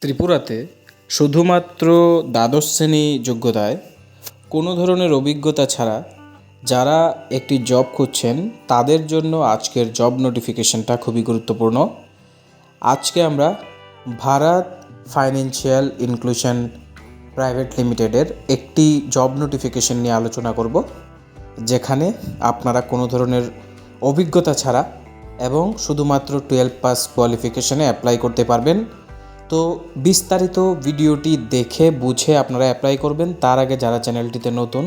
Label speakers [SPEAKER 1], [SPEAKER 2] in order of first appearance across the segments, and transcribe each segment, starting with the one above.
[SPEAKER 1] ত্রিপুরাতে শুধুমাত্র দ্বাদশ শ্রেণী যোগ্যতায় কোনো ধরনের অভিজ্ঞতা ছাড়া যারা একটি জব খুঁজছেন তাদের জন্য আজকের জব নোটিফিকেশনটা খুবই গুরুত্বপূর্ণ। আজকে আমরা ভারত ফাইন্যান্সিয়াল ইনক্লুশন প্রাইভেট লিমিটেডের একটি জব নোটিফিকেশন নিয়ে আলোচনা করব, যেখানে আপনারা কোনো ধরনের অভিজ্ঞতা ছাড়া এবং শুধুমাত্র 12 পাস কোয়ালিফিকেশনে অ্যাপ্লাই করতে পারবেন। তো বিস্তারিত ভিডিওটি দেখে বুঝে আপনারা অ্যাপ্লাই করবেন। তার আগে যারা চ্যানেলটিতে নতুন,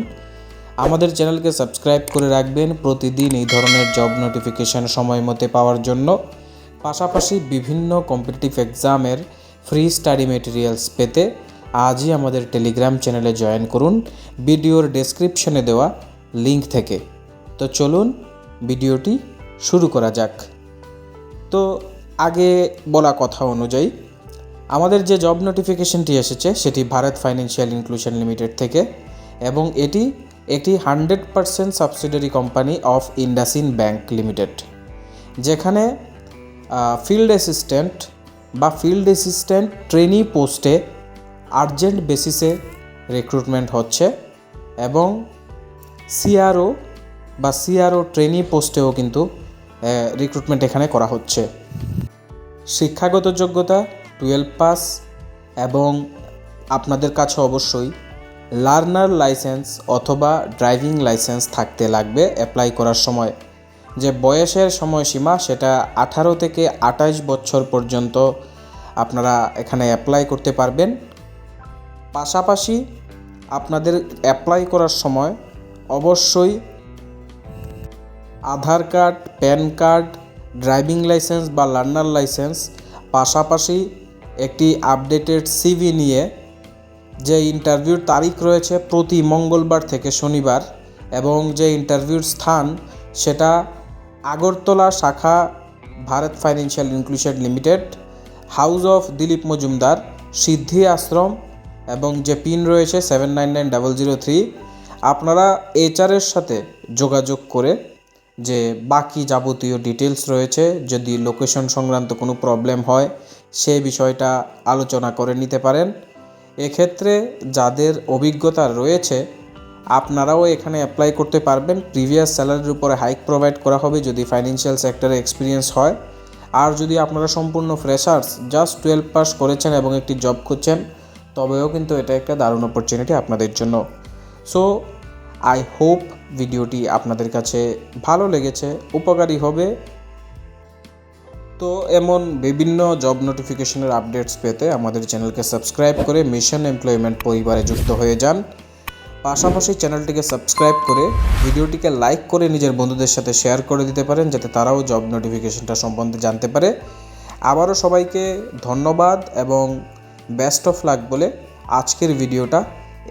[SPEAKER 1] আমাদের চ্যানেলকে সাবস্ক্রাইব করে রাখবেন প্রতিদিন এই ধরনের জব নোটিফিকেশান সময় মতো পাওয়ার জন্য। পাশাপাশি বিভিন্ন কম্পিটিটিভ এক্সামের ফ্রি স্টাডি মেটেরিয়ালস পেতে আজই আমাদের টেলিগ্রাম চ্যানেলে জয়েন করুন ভিডিওর ডেসক্রিপশনে দেওয়া লিঙ্ক থেকে। তো চলুন ভিডিওটি শুরু করা যাক। তো আগে বলা কথা অনুযায়ী আমাদের যে জব নোটিফিকেশনটি এসেছে সেটি ভারত ফাইন্যান্সিয়াল ইনক্লুশন লিমিটেড থেকে, এবং এটি একটি 100% subsidiary company of IndusInd bank limited, যেখানে ফিল্ড অ্যাসিস্ট্যান্ট ট্রেনি পোস্টে আর্জেন্ট বেসিসে রিক্রুটমেন্ট হচ্ছে, এবং সিআরও ট্রেনি পোস্টেও কিন্তু রিক্রুটমেন্ট এখানে করা হচ্ছে। শিক্ষাগত যোগ্যতা 12 পাস, এবং আপনাদের কাছে অবশ্যই লার্নার লাইসেন্স অথবা ড্রাইভিং লাইসেন্স থাকতে লাগবে অ্যাপ্লাই করার সময়। যে বয়সের সময়সীমা সেটা 18 থেকে 28 বছর পর্যন্ত আপনারা এখানে অ্যাপ্লাই করতে পারবেন। পাশাপাশি আপনাদের অ্যাপ্লাই করার সময় অবশ্যই Aadhaar card, PAN card, driving licence বা লার্নার লাইসেন্স, পাশাপাশি একটি আপডেটেড সিভি নিয়ে, যে ইন্টারভিউর তারিখ রয়েছে প্রতি মঙ্গলবার থেকে শনিবার, এবং যে ইন্টারভিউর স্থান সেটা আগরতলা শাখা Bharat financial inclusion limited, house of Dilip Majumdar, সিদ্ধি আশ্রম, এবং যে পিন রয়েছে 799003। আপনারা এইচআরের সাথে যোগাযোগ করে যে বাকি যাবতীয় ডিটেলস রয়েছে, যদি লোকেশন সংক্রান্ত কোনো প্রবলেম হয় সেই বিষয়টা আলোচনা করে নিতে পারেন। এক্ষেত্রে যাদের অভিজ্ঞতা রয়েছে আপনারাও এখানে অ্যাপ্লাই করতে পারবেন। প্রিভিয়াস স্যালারির উপরে হাইক প্রোভাইড করা হবে যদি ফাইন্যান্সিয়াল সেক্টরে এক্সপিরিয়েন্স হয়। আর যদি আপনারা সম্পূর্ণ ফ্রেশার্স, জাস্ট 12 পাস করেছেন এবং একটি জব খুঁজছেন, তবেও কিন্তু এটা একটা দারুণ অপরচুনিটি আপনাদের জন্য। সো আই হোপ ভিডিওটি আপনাদের কাছে ভালো লেগেছে, উপকারী হবে। তো এমন বিভিন্ন জব নোটিফিকেশনের আপডেটস পেতে আমাদের চ্যানেলকে সাবস্ক্রাইব করে মিশন এমপ্লয়মেন্ট পরিবারে যুক্ত হয়ে যান। পাশাপাশি চ্যানেলটিকে সাবস্ক্রাইব করে ভিডিওটিকে লাইক করে নিজের বন্ধুদের সাথে শেয়ার করে দিতে পারেন, যাতে তারাও জব নোটিফিকেশনটা সম্বন্ধে জানতে পারে। আবারও সবাইকে ধন্যবাদ এবং বেস্ট অফ লাক বলে আজকের ভিডিওটা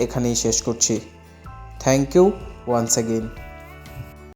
[SPEAKER 1] এখানেই শেষ করছি। Thank you once again.